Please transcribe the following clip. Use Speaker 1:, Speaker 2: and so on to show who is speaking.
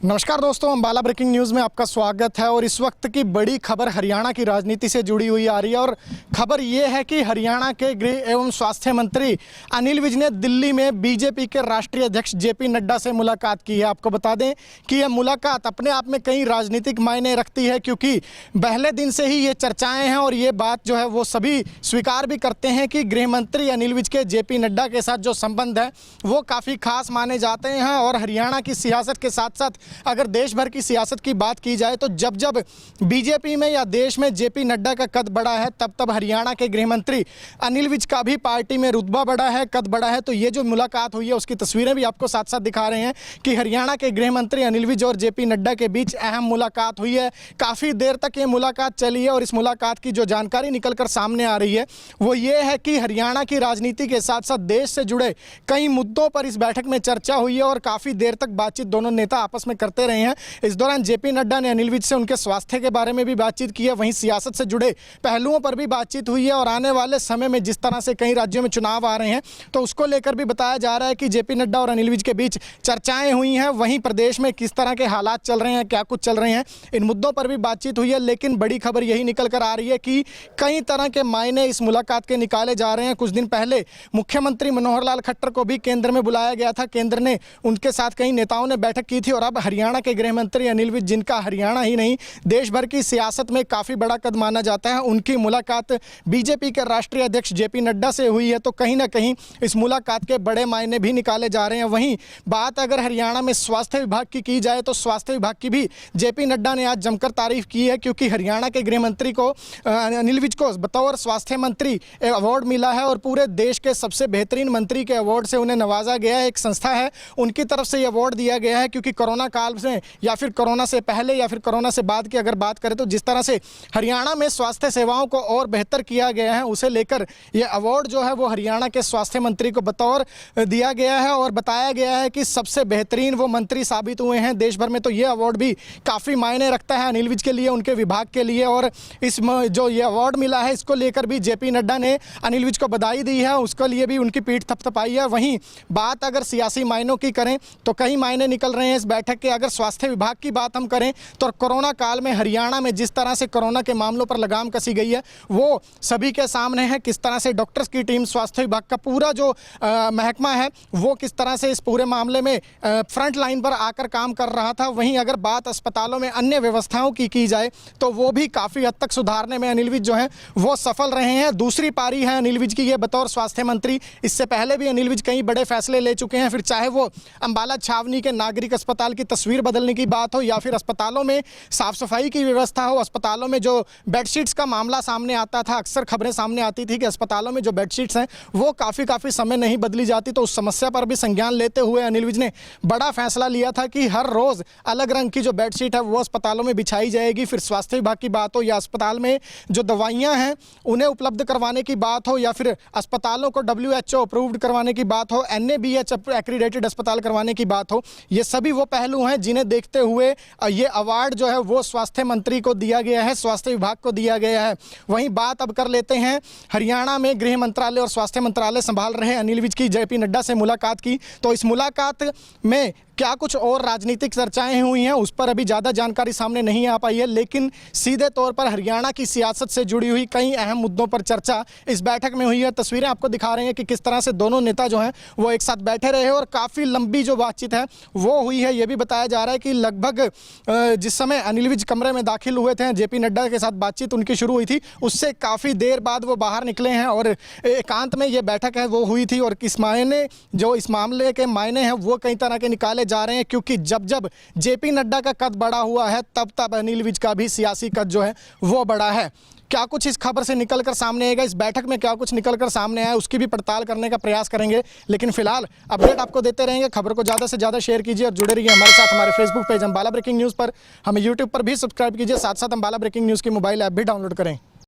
Speaker 1: नमस्कार दोस्तों, Ambala breaking news में आपका स्वागत है। और इस वक्त की बड़ी खबर हरियाणा की राजनीति से जुड़ी हुई आ रही है। और खबर ये है कि हरियाणा के गृह एवं स्वास्थ्य मंत्री अनिल विज ने दिल्ली में बीजेपी के राष्ट्रीय अध्यक्ष जेपी नड्डा से मुलाकात की है। आपको बता दें कि यह मुलाकात अपने आप में कई राजनीतिक मायने रखती है, क्योंकि पहले दिन से ही ये चर्चाएँ हैं और ये बात जो है वो सभी स्वीकार भी करते हैं कि गृह मंत्री अनिल विज के जेपी नड्डा के साथ जो संबंध है वो काफ़ी खास माने जाते हैं। और हरियाणा की सियासत के साथ साथ अगर देश भर की सियासत की बात की जाए तो जब जब बीजेपी में या देश में जेपी नड्डा का कद बढ़ा है, तब तब हरियाणा के गृह मंत्री अनिल विज का भी पार्टी में रुतबा बढ़ा है, कद बढ़ा है। तो ये जो मुलाकात हुई है उसकी तस्वीरें भी आपको साथ साथ दिखा रहे हैं कि हरियाणा के गृह मंत्री अनिल विज और जेपी नड्डा के बीच अहम मुलाकात हुई है। काफ़ी देर तक ये मुलाकात चली है और इस मुलाकात की जो जानकारी निकल कर सामने आ रही है वो ये है कि हरियाणा की राजनीति के साथ साथ देश से जुड़े कई मुद्दों पर इस बैठक में चर्चा हुई है और काफ़ी देर तक बातचीत दोनों नेता आपस में करते रहे हैं। इस दौरान जेपी नड्डा ने अनिल विज से उनके स्वास्थ्य के बारे में भी बातचीत की है, वहीं सियासत से जुड़े पहलुओं पर भी बातचीत हुई है। और आने वाले समय में जिस तरह से कई राज्यों में चुनाव आ रहे हैं तो उसको लेकर भी बताया जा रहा है कि जेपी नड्डा और अनिल विज के बीच चर्चाएं हुई हैं। वहीं प्रदेश में किस तरह के हालात चल रहे हैं, क्या कुछ चल रहे हैं, इन मुद्दों पर भी बातचीत हुई है। लेकिन बड़ी खबर यही निकल कर आ रही है कि कई तरह के मायने इस मुलाकात के निकाले जा रहे हैं। कुछ दिन पहले मुख्यमंत्री मनोहर लाल खट्टर को भी केंद्र में बुलाया गया था, केंद्र ने उनके साथ कई नेताओं ने बैठक की थी। और अब हरियाणा के गृह मंत्री अनिल विज, जिनका हरियाणा ही नहीं देश भर की सियासत में काफ़ी बड़ा कद माना जाता है, उनकी मुलाकात बीजेपी के राष्ट्रीय अध्यक्ष जेपी नड्डा से हुई है। तो कहीं ना कहीं इस मुलाकात के बड़े मायने भी निकाले जा रहे हैं। वहीं बात अगर हरियाणा में स्वास्थ्य विभाग की जाए तो स्वास्थ्य विभाग की भी जेपी नड्डा ने आज जमकर तारीफ की है, क्योंकि हरियाणा के गृह मंत्री को अनिल विज को बतौर स्वास्थ्य मंत्री अवार्ड मिला है और पूरे देश के सबसे बेहतरीन मंत्री के अवार्ड से उन्हें नवाजा गया है। एक संस्था है उनकी तरफ से ये अवार्ड दिया गया है, क्योंकि कोरोना काल से या फिर कोरोना से पहले या फिर कोरोना से बाद की अगर बात करें तो जिस तरह से हरियाणा में स्वास्थ्य सेवाओं को और बेहतर किया गया है, उसे लेकर यह अवार्ड जो है वो हरियाणा के स्वास्थ्य मंत्री को बतौर दिया गया है और बताया गया है कि सबसे बेहतरीन वो मंत्री साबित हुए हैं देश भर में। तो ये अवार्ड भी काफ़ी मायने रखता है अनिल विज के लिए, उनके विभाग के लिए। और इस जो ये अवार्ड मिला है इसको लेकर भी जेपी नड्डा ने अनिल विज को बधाई दी है, उसके लिए भी उनकी पीठ थपथपाई है। वहीं बात अगर सियासी मायनों की करें तो कई मायने निकल रहे हैं इस बैठक के। अगर स्वास्थ्य विभाग की बात हम करें तो कोरोना काल में हरियाणा में जिस तरह से कोरोना के मामलों पर लगाम कसी गई है वो सभी के सामने है। किस तरह से डॉक्टर्स की टीम, स्वास्थ्य विभाग का पूरा जो महकमा है वो किस तरह से इस पूरे मामले में फ्रंट लाइन पर आकर काम कर रहा था। वहीं अगर बात अस्पतालों में अन्य व्यवस्थाओं की जाए तो वो भी काफ़ी हद तक सुधारने में अनिल विज जो है वो सफल रहे हैं। दूसरी पारी है अनिल विज की ये बतौर स्वास्थ्य मंत्री। इससे पहले भी अनिल विज कई बड़े फैसले ले चुके हैं, फिर चाहे वो अंबाला छावनी के नागरिक अस्पताल की तस्वीर बदलने की बात हो या फिर अस्पतालों में साफ सफाई की व्यवस्था हो। अस्पतालों में जो बेडशीट्स का मामला सामने आता था, अक्सर खबरें सामने आती थी कि अस्पतालों में जो बेडशीट्स हैं वो काफ़ी समय नहीं बदली जाती। तो उस समस्या पर भी संज्ञान लेते हुए अनिल विज ने बड़ा फैसला लिया था कि हर रोज़ अलग रंग की जो बेडशीट है वो अस्पतालों में बिछाई जाएगी। फिर स्वास्थ्य विभाग की बात हो या अस्पताल में जो दवाइयाँ हैं उन्हें उपलब्ध करवाने की बात हो या फिर अस्पतालों को WHO अप्रूव्ड करवाने की बात हो, NABH एक्रीडेटेड अस्पताल करवाने की बात हो, ये सभी वो पहलू हैं जिन्हें देखते हुए ये अवार्ड जो है वो स्वास्थ्य मंत्री को दिया गया है, स्वास्थ्य विभाग को दिया गया है। वहीं बात अब कर लेते हैं हरियाणा में गृह मंत्रालय और स्वास्थ्य मंत्रालय संभाल रहे अनिल विज की जेपी नड्डा से मुलाकात की। तो इस मुलाकात में क्या कुछ और राजनीतिक चर्चाएं हुई हैं उस पर अभी ज़्यादा जानकारी सामने नहीं आ पाई है, लेकिन सीधे तौर पर हरियाणा की सियासत से जुड़ी हुई कई अहम मुद्दों पर चर्चा इस बैठक में हुई है। तस्वीरें आपको दिखा रहे हैं कि किस तरह से दोनों नेता जो हैं वो एक साथ बैठे रहे और काफ़ी लंबी जो बातचीत है वो हुई है। ये भी बताया जा रहा है कि लगभग जिस समय अनिल विज कमरे में दाखिल हुए थे, जेपी नड्डा के साथ बातचीत उनकी शुरू हुई थी, उससे काफ़ी देर बाद वो बाहर निकले हैं और एकांत में ये बैठक है वो हुई थी। और किस मायने जो इस मामले के मायने हैं वो कई तरह के निकाले जा रहे हैं, क्योंकि जब जब जेपी नड्डा का कद बढ़ा हुआ है तब तब अनिल विज का भी सियासी कद जो है वो बढ़ा है। क्या कुछ इस खबर से निकलकर सामने आएगा, इस बैठक में क्या कुछ निकलकर सामने आया, उसकी भी पड़ताल करने का प्रयास करेंगे। लेकिन फिलहाल अपडेट आपको देते रहेंगे। खबर को ज़्यादा से ज़्यादा शेयर कीजिए और जुड़े रहिए हमारे साथ। हमारे Facebook page Ambala breaking news पर, हमें यूट्यूब पर भी सब्सक्राइब कीजिए, साथ साथ अंबाला ब्रेकिंग न्यूज़ की मोबाइल ऐप भी डाउनलोड करें।